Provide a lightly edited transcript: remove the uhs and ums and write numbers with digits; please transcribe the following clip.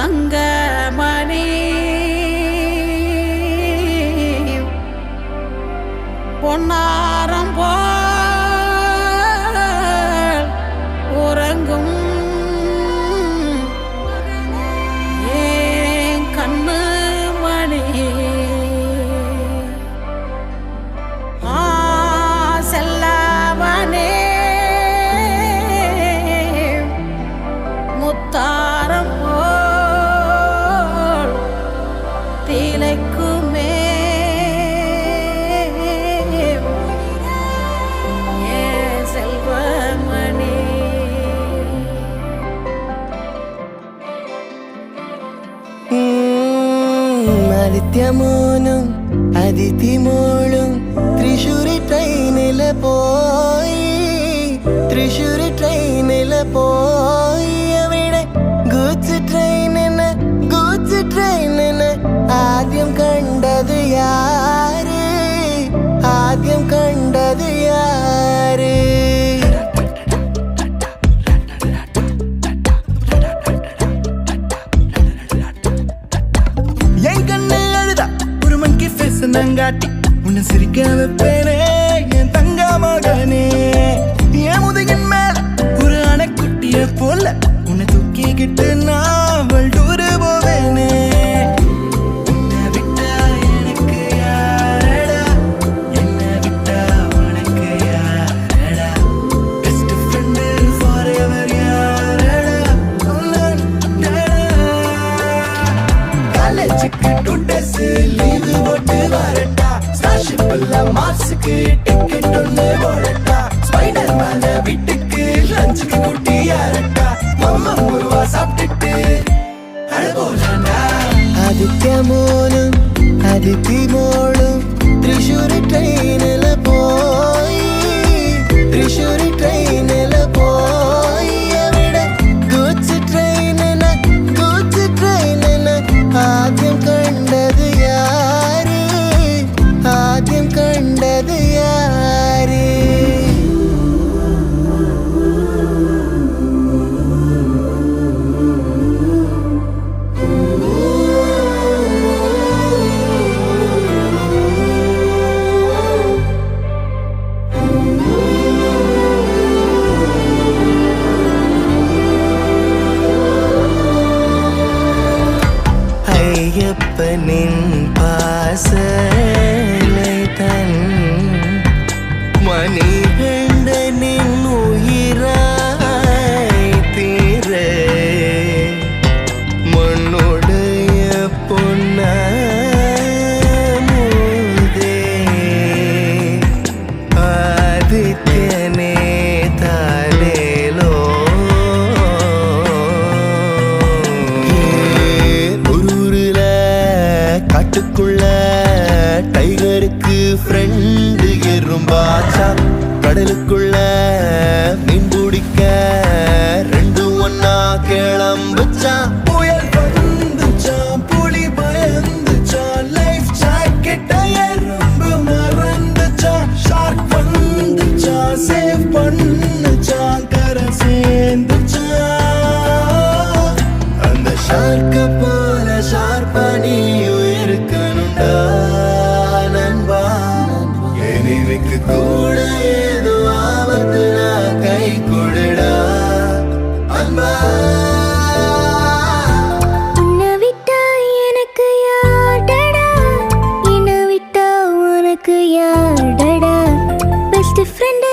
தங்கமணி பொன்னாரம் போல் உறங்கும் ஏன் கண்ணு மணி செல்லவனே முத்தாரம் போல் திளைக்குமே ആദിത്യമോനും അതിഥിമോളും തൃശ്ശൂരി ട്രെയിനില് പോയി അവിടെ ഗൂഡ്സ് ട്രെയിനിന് ആദ്യം കണ്ടത് യാര് நங்காட்டி உன்னை சிரிக்க வைப்பேனே என் தங்க மகனே என் முதுகின் மேல ஒரு அணைக்குட்டிய போல உன்னை தூக்கிக்கிட்டு நான் டூரு போவேனே உன்னை விட்டா எனக்கு யாரடா என்னை விட்டா உனக்கு யாரடா பெஸ்ட் ஃப்ரெண்டு ஃபார் எவர் யாரடா காலேஜுக்கு 2 days லீவு போட்டு வரட்டா ஸ்டார்ஷிப்ல மார்ஸுக்கு டிக்கெட் ஒன்று போடட்டா ஸ்பைடர் மேன வீட்டுக்கு லஞ்சுக்கு கூட்டி யாரட்டா மம்மா முருவா சாப்பிட்டுட்டு அழகோலாண்டா ആദിത്യമോനും അതിഥിമോളും തൃശ്ശൂരി ട്രെയിനില് പോയി അവിടെ ഗൂഡ്സ് ട്രെയിനിന് ആദ്യം കണ്ടത് യാര് അയ്യപ്പനിൻ പാസலை தன் மணிகண்டனின் உயிராய் தீர மண்ணுடைய பொன்னமுதே ஆதித்யனே தாலேலோ காட்டுக்குள்ள டைகருக்கு ஃப்ரெண்டு எறும்பாச்சா கடலுக்குள்ள மீன் பிடிக்க 2 ஒன்னா கிளம்புச்சா புயல் வந்துச்சா புலி பயந்துச்சா லைஃப் ஜாக்கெட்ட எறும்பு மறந்துச்சா ஷார்க் வந்துச்சா சேவ் பண்ணுச்சா கரை சேர்ந்துச்சா அந்த ஷார்க்க போல ஷார்ப்பா நீயும் இருக்கணும்டா நண்பா எனிமிக்கு கூட ஏதோ ஆபத்து நான் கை கொடுடா அன்பா உன்னை விட்டா எனக்கு யார்டா என்னை விட்டா உனக்கு யார்டா பெஸ்ட் ஃப்ரெண்டு